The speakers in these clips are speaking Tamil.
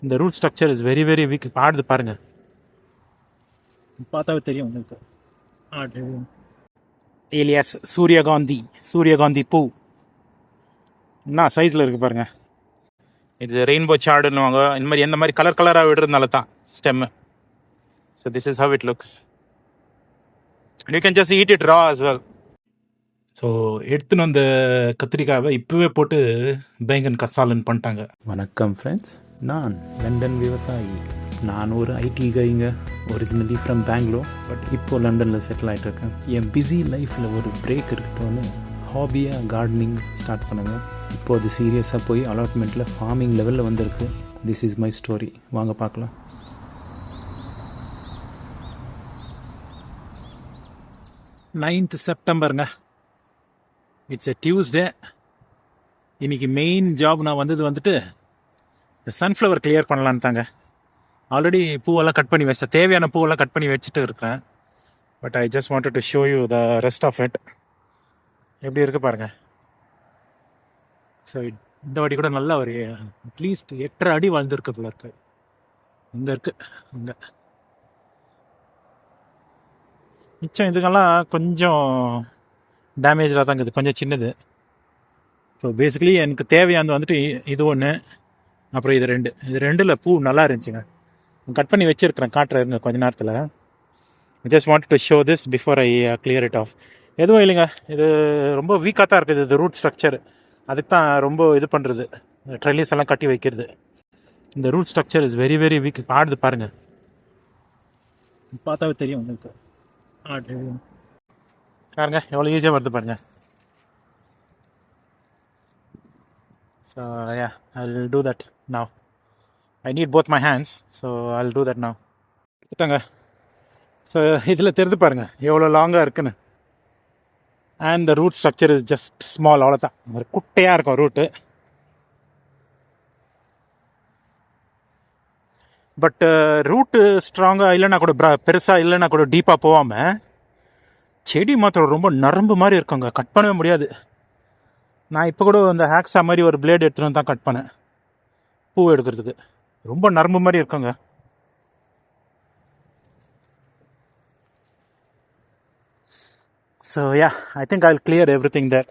இந்த root structure is very very weak. ஆடுது பாருங்க, பார்த்தாவே தெரியும் உங்களுக்கு. ஆடு ஏலியாஸ் சூரியகாந்தி, சூரியகாந்தி பூ என்ன சைஸில் இருக்குது பாருங்க. இது ரெயின்போ சார்டுன்னுவாங்க. இந்த மாதிரி எந்த மாதிரி கலர் கலராக விடுறதுனால தான் stem. So this is how it looks. And you can just eat it raw as well. So எடுத்துன்னு வந்த கத்திரிக்காவை இப்போவே போட்டு பேங்கன் கசாலன்னு பண்ணிட்டாங்க. வணக்கம் ஃப்ரெண்ட்ஸ், நான் லண்டன் விவசாயி. நான் ஒரு ஐடி கைங்க, ஒரிஜினலி ஃப்ரம் பெங்களூர், பட் இப்போது லண்டனில் செட்டில் ஆகிட்டு இருக்கேன். என் பிஸி லைஃப்பில் ஒரு பிரேக் இருக்கட்டும்னு ஹாபியாக கார்டனிங் ஸ்டார்ட் பண்ணுங்க. இப்போது அது சீரியஸாக போய் அலாட்மெண்ட்டில் ஃபார்மிங் லெவலில் வந்திருக்கு. திஸ் இஸ் மை ஸ்டோரி, வாங்க பார்க்கலாம். 9th செப்டம்பருங்க. It's a Tuesday. இன்றைக்கி மெயின் ஜாப் நான் வந்துட்டு இந்த சன்ஃப்ளவர் கிளியர் பண்ணலான்னு தாங்க. ஆல்ரெடி பூவெல்லாம் கட் பண்ணி வச்சிட்டேன், தேவையான பூவெல்லாம் கட் பண்ணி வச்சுட்டு இருக்கிறேன். But I just wanted to show you the rest of it. எப்படி இருக்குது பாருங்கள். ஸோ இந்த வாட்டி கூட நல்லா ஒரு அட்லீஸ்ட் 8.5 அடி வளர்ந்துருக்கு போல இருக்கு. இங்கே இருக்குது, இங்கே மிச்சம் இதுக்கெல்லாம் கொஞ்சம் டேமேஜாக தான் இருக்குது, கொஞ்சம் சின்னது. ஸோ பேசிக்கலி எனக்கு தேவையானது வந்துட்டு இது ஒன்று, அப்புறம் இது ரெண்டில் பூ நல்லா இருந்துச்சுங்க. கட் பண்ணி வச்சுருக்கிறேன், காட்டுறேங்க கொஞ்ச நேரத்தில். Just want to show this before I clear it of. எதுவும் இல்லைங்க, இது ரொம்ப வீக்காக தான் இருக்குது இது ரூட் ஸ்ட்ரக்சர். அதுக்கு தான் ரொம்ப இது பண்ணுறது, ட்ரெல்லிஸ் எல்லாம் கட்டி வைக்கிறது. இந்த root structure is very very weak. ஆடுது பாருங்கள், பார்த்தாவே தெரியும் உங்களுக்கு. ஆடு பாருங்க எவ்வளோ ஈஸியாக வருது பாருங்கள். So yeah, I'll do that now. I need both my hands, so I'll do that now. கிட்டங்க. ஸோ இதில் தெரிந்து பாருங்கள் எவ்வளோ லாங்காக இருக்குன்னு. And the root structure is just small, அவ்வளோதான். ஒரு குட்டையாக இருக்கும் ரூட்டு. பட் ரூட்டு ஸ்ட்ராங்காக இல்லைன்னா கூட பெருசாக இல்லைன்னா கூட டீப்பாக போகாமல் செடி மாத்திரம் ரொம்ப நரம்பு மாதிரி இருக்குங்க, கட் பண்ணவே முடியாது. நான் இப்போ கூட இந்த ஹேக்ஸா மாதிரி ஒரு பிளேட் எடுத்துகிட்டு தான் கட் பண்ணேன் பூ எடுக்கிறதுக்கு. ரொம்ப நரம்பு மாதிரி இருக்குங்க. So yeah, I think I will clear everything that.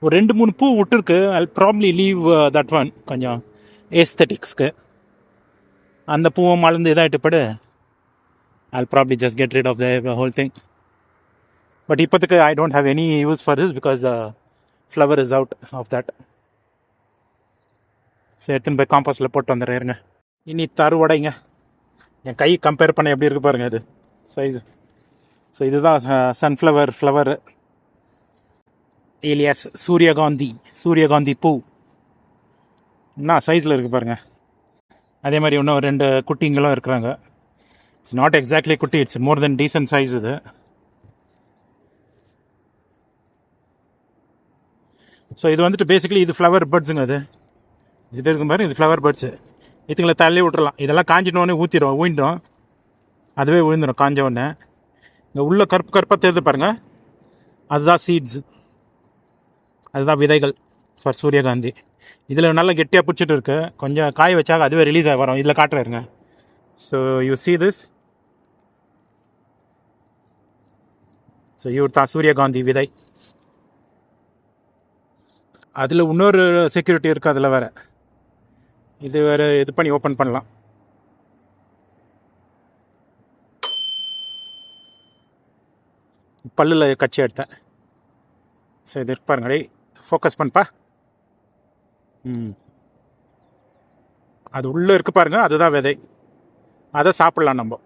ஒரு 2-3 பூ விட்டுருக்கு. I probably leave that one கொஞ்சம் ஏஸ்தட்டிக்ஸ்க்கு. அந்த பூவும் மலர்ந்து இதாகிட்டு படு. I probably just get rid of the whole thing. But இப்போதுக்கு I don't have any use for this because the flower is out of that. So எடுத்துன்னு போய் காம்போஸ்டில் போட்டு வந்துடுறேங்க. இனி தருவடைங்க. என் கை கம்பேர் பண்ண எப்படி இருக்குது பாருங்கள் இது சைஸு. ஸோ இதுதான் சன்ஃப்ளவர் ஃப்ளவர் ஏலியாஸ் சூரியகாந்தி, சூரியகாந்தி பூ என்ன சைஸில் இருக்குது பாருங்கள். அதே மாதிரி இன்னும் 2 குட்டிங்களும் இருக்கிறாங்க. இட்ஸ் நாட் எக்ஸாக்ட்லி குட்டி, it's more than decent size இது. ஸோ இது வந்துட்டு பேசிக்கலி இது ஃப்ளவர் பேர்ட்ஸுங்க. இது இருக்கும் பாரு, இது ஃப்ளவர் பேர்ட்ஸு. இதுங்களை தள்ளி விட்டுறலாம். இதெல்லாம் காஞ்சினோடனே ஊற்றிடும், அதுவே விழுந்துடும் காஞ்ச உடனே. இந்த உள்ள கருப்பாக தெரிஞ்சு பாருங்கள், அதுதான் சீட்ஸு, அதுதான் விதைகள் ஃபார் சூரியகாந்தி. இதில் நல்லா கெட்டியாக பிடிச்சிட்டு இருக்கு. கொஞ்சம் காய வச்சாக அதுவே ரிலீஸ் ஆகி வரும். இதில் காட்டுறாருங்க. So you see this. So இவர் தான் சூரியகாந்தி விதை. அதில் இன்னொரு செக்யூரிட்டி இருக்குது, அதில் வேறு இது வேறு இது பண்ணி ஓப்பன் பண்ணலாம். பல்லில் கட்சி எடுத்தேன். ஸோ இது பாருங்க, டே ஃபோக்கஸ் பண்ணப்பா. அது உள்ளே இருக்குது பாருங்கள், அதுதான் விதை. அதை சாப்பிட்லாம் நம்ம.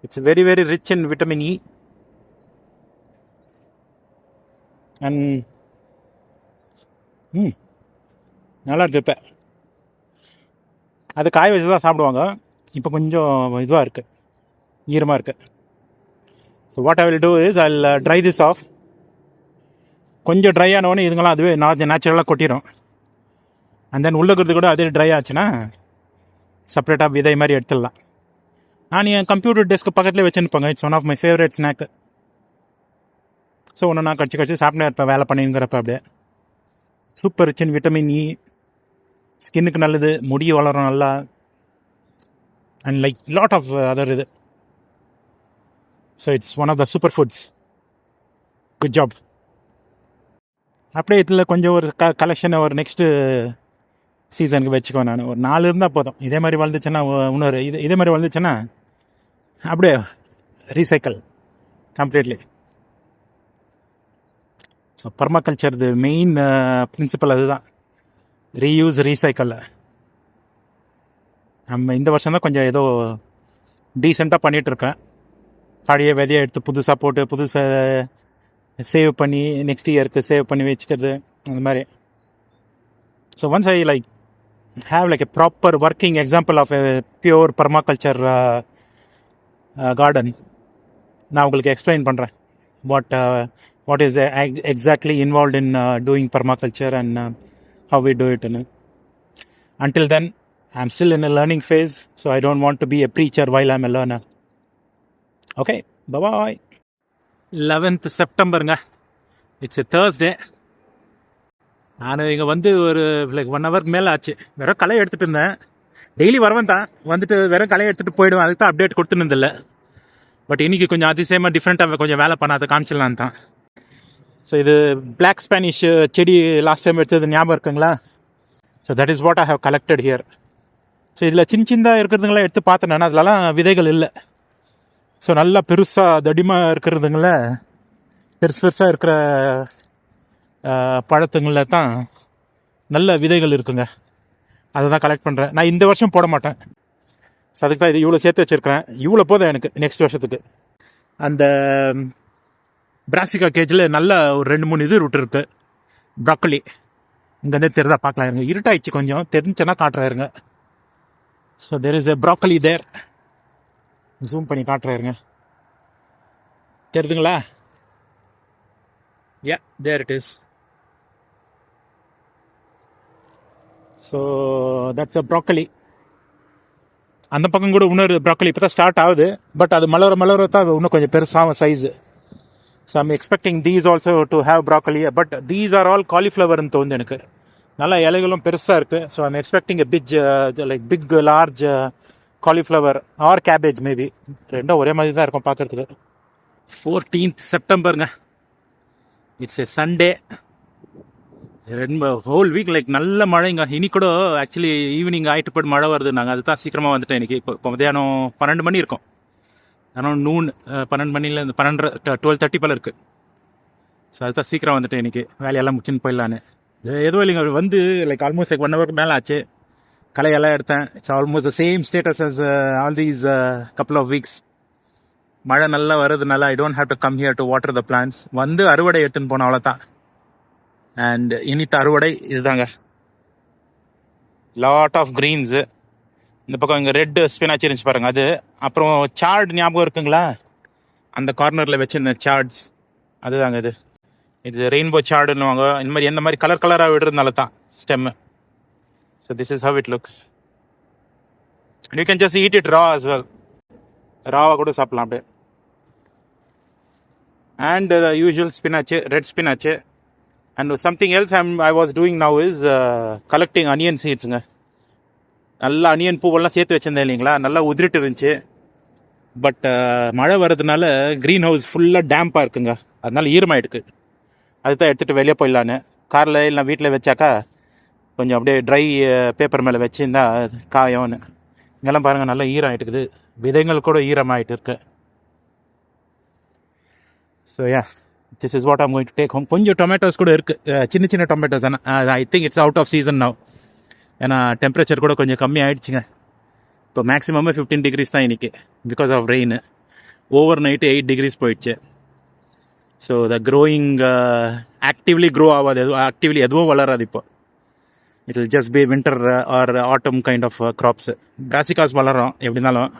It's very very rich in vitamin E. And நல்லா இருக்கு. இப்போ அது காய வச்சு தான் சாப்பிடுவாங்க. இப்போ கொஞ்சம் இதுவாக இருக்குது, ஈரமாக இருக்குது. So what I will do is I will dry this off. கொஞ்சம் ட்ரை ஆனவொடனே இதுங்களாம் அதுவே நேச்சுரலாக கொட்டிடும். அண்ட் தென் உள்ளுக்கிறது கூட அதே ட்ரை ஆச்சுன்னா செப்பரேட்டாக விதை மாதிரி எடுத்துடலாம். நான் என் கம்ப்யூட்டர் டெஸ்க்கு பக்கத்துலேயே வச்சுருப்பாங்க. It's one of my favourite snack. So ஒன்று நான் கடிச்சு சாப்பிட்டே இருப்பேன் வேலை பண்ணிங்கிறப்ப. அப்படியே super rich in vitamin E. ஸ்கின்னுக்கு நல்லது, முடி வளரும் நல்லா, and like lot of other இது. So it's one of the super foods. Good job. அப்படியே இதில் கொஞ்சம் ஒரு கலெக்ஷனை ஒரு நெக்ஸ்ட்டு சீசனுக்கு வச்சுக்குவேன். நான் ஒரு 4 இருந்தால் போதும். இதே மாதிரி வளர்ந்துச்சுன்னா இன்னொரு இதே மாதிரி வளர்ந்துச்சுன்னா அப்படியே ரீசைக்கிள் கம்ப்ளீட்லி. ஸோ பர்மாகல்ச்சர் இது மெயின் பிரின்சிபல் அதுதான், ரீயூஸ் ரீசைக்கிள். நம்ம இந்த வருஷம் தான் கொஞ்சம் ஏதோ டீசெண்டாக பண்ணிகிட்ருக்கேன். பழைய விதையை எடுத்து புதுசாக போட்டு புதுசாக சேவ் பண்ணி நெக்ஸ்ட் இயருக்கு சேவ் பண்ணி வச்சுக்கிறது அந்த மாதிரி. So once I like have like a proper working example of a pure permaculture garden, நான் உங்களுக்கு எக்ஸ்பிளைன் பண்ணுறேன் what is exactly involved in doing permaculture and how we do it. Until then I'm still in a learning phase, so I don't want to be a preacher while I'm a learner. Okay, bye bye. 11th September-ங்க, it's a Thursday. நான் இங்கே வந்து ஒரு லைக் 1 ஹவருக்கு மேலே ஆச்சு. வெறும் களை எடுத்துகிட்டு இருந்தேன். டெய்லி வரவன் தான், வந்துட்டு வெறும் களை எடுத்துகிட்டு போயிடுவேன். அதுக்கு தான் அப்டேட் கொடுத்துருந்தில்ல. பட் இன்றைக்கி கொஞ்சம் அதிசயமாக டிஃப்ரெண்ட்டாக கொஞ்சம் வேலை பண்ணாத காமிச்சிடலான் தான். ஸோ இது பிளாக் ஸ்பானிஷ் செடி லாஸ்ட் டைம் எடுத்தது ஞாபகம் இருக்குங்களா? So that is what I have collected here. So இதில் சின்னதாக இருக்கிறதுங்களாம் எடுத்து பார்த்தேன். அதிலலாம் விதைகள் இல்லை. ஸோ நல்லா பெருசாக தடிமாக இருக்கிறதுங்கள, பெருசாக இருக்கிற பழத்துங்களில் தான் நல்ல விதைகள் இருக்குங்க. அதை தான் கலெக்ட் பண்ணுறேன். நான் இந்த வருஷம் போட மாட்டேன். ஸோ அதுக்கு தான் இது இவ்வளோ சேர்த்து வச்சுருக்கிறேன். இவ்வளோ போதும் எனக்கு நெக்ஸ்ட் வருஷத்துக்கு. அந்த பிராசிகா கேஜில் நல்ல ஒரு 2-3 இது ரூட் இருக்குது. ப்ராக்கலி இங்கேருந்து தெரிதா பார்க்கலாம். இருங்க, இருட்டாயிடுச்சு கொஞ்சம், தெரிஞ்சுன்னா காட்டுறாருங்க. So there is a broccoli there. Zoom பண்ணி காட்டுறாருங்க, தெரியுதுங்களா? Yeah, there it is. So that's a broccoli. அந்த பக்கம் கூட இன்னொரு ப்ராக்கலி இப்போ தான் ஸ்டார்ட் ஆகுது. பட் அது மலர தான் இன்னும் கொஞ்சம் பெருசாகும் size. So I'm expecting these also to have broccoli. But these are all காலிஃப்ளவர்னு தோணுது எனக்கு. நல்லா இலைகளும் பெருசாக இருக்குது. So I'm expecting a big large cauliflower or cabbage maybe. ரெண்டும் ஒரே மாதிரி தான் இருக்கும் பார்க்குறதுக்கு. 14th September-ங்க, it's a Sunday. Whole week like நல்ல மழைங்க. இன்னைக்கு கூட ஆக்சுவலி ஈவினிங் ஆகிட்டு போய்ட்டு மழை வருது. நாங்கள் அதுதான் சீக்கிரமாக வந்துட்டேன் இன்றைக்கி. இப்போ மத்தியானம் 12 மணி இருக்கும். ஆனால் நூன் 12 மணிலேருந்து 12:30 போல் இருக்குது. ஸோ அதுதான் சீக்கிரம் வந்துட்டேன் இன்றைக்கி. வேலையெல்லாம் முடிச்சுன்னு போயிடலான்னு. எதுவும் இல்லைங்க, வந்து லைக் ஆல்மோஸ்ட் லைக் 1 ஹவருக்கு மேலே ஆச்சு. களையெல்லாம் எடுத்தேன். It's almost the same status as all these couple of weeks. மழை நல்லா வருதுனால I don't have to come here to water the plants. வந்து அறுவடை எடுத்துன்னு போனோம், அவ்வளோதான். அண்ட் இனித்த அறுவடை இதுதாங்க. Lot of greens. இந்த பக்கம் இங்கே ரெட் ஸ்பினாச் இருந்துச்சு பாருங்கள், அது. அப்புறம் சார்ட் ஞாபகம் இருக்குங்களா? அந்த கார்னரில் வச்சுருந்த சார்ட்ஸ் அதுதாங்க இது. இது ரெயின்போ சார்டுன்னுவாங்க. இந்த மாதிரி எந்த மாதிரி கலர் கலராக விடுறதுனால தான் stem. So this is how it looks. And you can just eat it raw as well. ராவாக கூட சாப்பிட்லாம் அப்படியே. And the usual spinach, red spinach. And something else I was doing now is collecting onion seedsங்க. நல்லா அனியன் பூவெல்லாம் சேர்த்து வச்சுருந்தேன் இல்லைங்களா, நல்லா உதிரிட்டு இருந்துச்சு. பட் மழை வர்றதுனால க்ரீன் ஹவுஸ் ஃபுல்லாக டேம்பாக இருக்குங்க. அதனால ஈரமாயிடுக்கு. அதுதான் எடுத்துகிட்டு வெளியே போயிடலான்னு. காரில் இல்லை வீட்டில் வச்சாக்கா கொஞ்சம் அப்படியே ட்ரை பேப்பர் மேலே வச்சுருந்தா காயம்னு. இங்கெல்லாம் பாருங்கள், நல்லா ஈரம் ஆகிட்டுக்குது. விதைகள் கூட ஈரமாகிட்டு இருக்கு. So yeah, this is what I'm going to take home. கொஞ்சம் டொமேட்டோஸ் கூட இருக்குது, சின்ன டொமேட்டோஸ். ஆனால் I think it's out of season now. ஏன்னா டெம்பரேச்சர் கூட கொஞ்சம் கம்மி ஆகிடுச்சிங்க. இப்போ மேக்ஸிமம் 15 degrees தான் இன்றைக்கி, because of rain. Overnight 8 degrees போயிடுச்சு. So the growing actively grow ஆகாது, ஆக்டிவ்லி எதுவும் வளராது இப்போ. It will just be winter or autumn kind of crops. Brassicas வளரும் எப்படி இருந்தாலும்.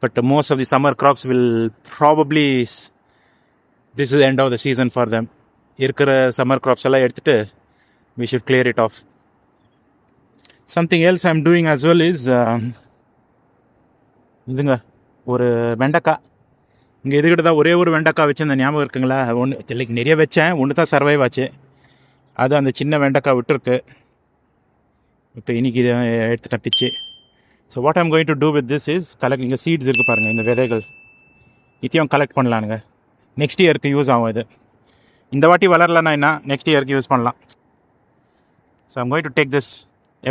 But most of the summer crops will probably this is end of the season for them. இருக்கிற சம்மர் க்ராப்ஸ் எல்லாம் எடுத்துகிட்டு we should clear it off. Something else I'm doing as well is இதுங்க, ஒரு வெண்டைக்காய். இங்கே இதுக்கிட்ட தான் ஒரே ஒரு வெண்டைக்காய் வச்சுருந்தேன், ஞாபகம் இருக்குங்களா? ஒன்று லைக் நிறைய வச்சேன், ஒன்று தான் சர்வைவ் ஆச்சு. அது அந்த சின்ன வெண்டைக்காய் விட்டுருக்கு. இப்போ இன்றைக்கி இதை எடுத்துட்டேன் பிச்சு. So what I'm going to do with this is collect. இங்கே சீட்ஸ் இருக்குது பாருங்கள், இந்த விதைகள் இத்தையும் கலெக்ட் பண்ணலானுங்க. நெக்ஸ்ட் இயருக்கு யூஸ் ஆகும் இது. இந்த வாட்டி வளரலன்னா என்ன, நெக்ஸ்ட் இயருக்கு யூஸ் பண்ணலாம். So I'm going to take this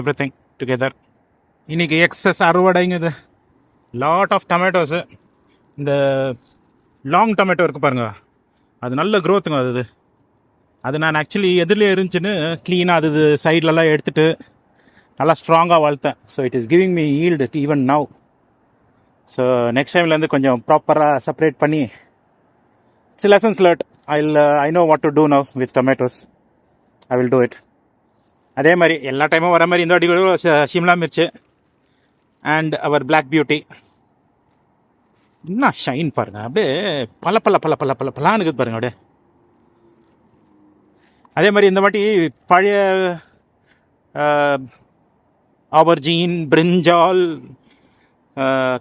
everything together. இன்றைக்கி எக்ஸஸ் அறுவடைங்குது. Lot of tomatoes. இந்த லாங் டொமேட்டோ இருக்குது பாருங்கள், அது நல்ல க்ரோத்துங்க. அது நான் ஆக்சுவலி எதிரில் இருந்துச்சுன்னு க்ளீனாக அது சைட்லலாம் எடுத்துகிட்டு நல்லா ஸ்ட்ராங்காக வளர்த்தேன். So it is giving me yield even now. So next டைம்லேருந்து கொஞ்சம் ப்ராப்பராக செப்பரேட் பண்ணி it's lessons learnt. I know what to do now with tomatoes. I will do it. அதே மாதிரி எல்லா டைமும் வர மாதிரி இந்த வாட்டி கூட ஷிம்லா மிர்ச்சு அண்ட் அவர் பிளாக் பியூட்டி. என்ன ஷைன் பாருங்கள், அப்படியே பல பல பல பல பல பலான்னு இருக்குது பாருங்கள் அப்படியே. அதே மாதிரி இந்த வாட்டி பழைய ஆபர்ஜீன், பிரிஞ்சால்,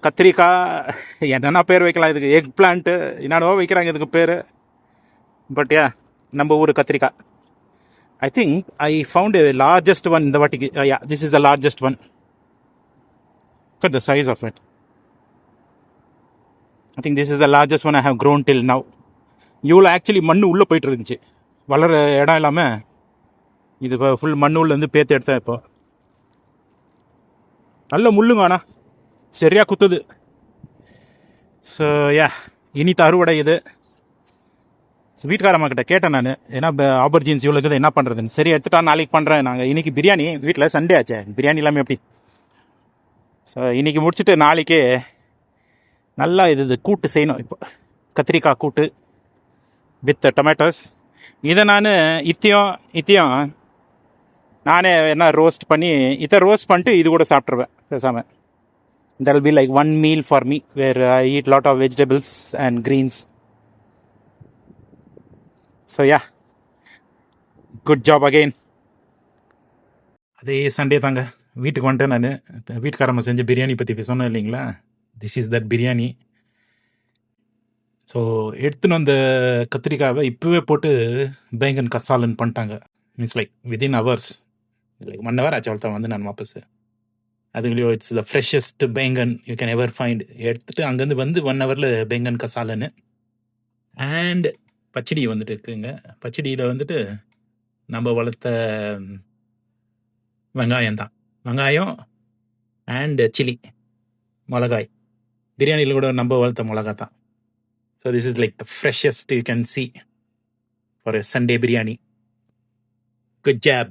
கத்திரிக்காய், என்னென்ன பேர் வைக்கலாம் இதுக்கு, எக் பிளான்ட்டு, என்னென்னவோ வைக்கிறாங்க இதுக்கு பேர். பட் யா, நம்ம ஊர் கத்திரிக்காய். I think I found a largest one இந்த வாட்டிக்கு. Yeah, this is the largest one. Look at the size of it. I think this is the largest one I have grown till now. இவ்வளோ ஆக்சுவலி மண் உள்ளே போயிட்டு இருந்துச்சு, வளர இடம் இல்லாமல். இது இப்போ ஃபுல் மண் உள்ளேருந்து பேத்து எடுத்தேன். இப்போ நல்ல முள்ளுங்க, ஆனால் சரியாக குத்துது. ஸோ யா, இனித்த அறுவடை இது. ஸோ வீட்டுக்காரம்மா கிட்ட கேட்டேன் நான், ஏன்னா ஆப்பர்ச்சுனிட்டிஸ் இவ்வளோ இருக்குது என்ன பண்ணுறதுன்னு. சரி எடுத்துட்டா நாளைக்கு பண்ணுறேன். நாங்கள் இன்றைக்கி பிரியாணி வீட்டில், சண்டே ஆச்சே, பிரியாணி இல்லாமல் எப்படி. ஸோ இன்றைக்கி முடிச்சுட்டு நாளைக்கே நல்லா இது கூட்டு செய்யணும். இப்போ கத்திரிக்காய் கூட்டு வித் டொமேட்டோஸ். இதை நான் இத்தையும் நானே என்ன ரோஸ்ட் பண்ணி, ரோஸ்ட் பண்ணிட்டு இது கூட சாப்பிட்ருவேன் பேசாமல். that will be like one meal for me where I eat lot of vegetables and greens. So yeah, good job again. அதே சண்டே தாங்க வீட்டுக்கு வந்துட்டேன் நான். வீட்டுக்காரம்மா செஞ்ச பிரியாணி பற்றி சொன்னேன் இல்லைங்களா, this is that biryani. So எடுத்துன்னு வந்த கத்திரிக்காவை இப்போவே போட்டு பேங்கன் கசாலன்னு பண்ணிட்டாங்க. Means like within hours, like 1 hour ஆச்சு அவ்வளோதான் வந்து நான் வாபஸ். அதுங்களையோ it's the freshest baingan you can ever find. எடுத்துகிட்டு அங்கேருந்து வந்து 1 hourல பேங்கன் கசாலன்னு. அண்ட் பச்சடி வந்துட்டு இருக்குங்க. பச்சடியில் வந்துட்டு நம்ம வளர்த்த வெங்காயம் தான், வெங்காயம் அண்ட் சில்லி, மிளகாய். பிரியாணியில் கூட நம்ம வளர்த்த மிளகா தான். So this is like the freshest you can see for a Sunday biryani. Good job.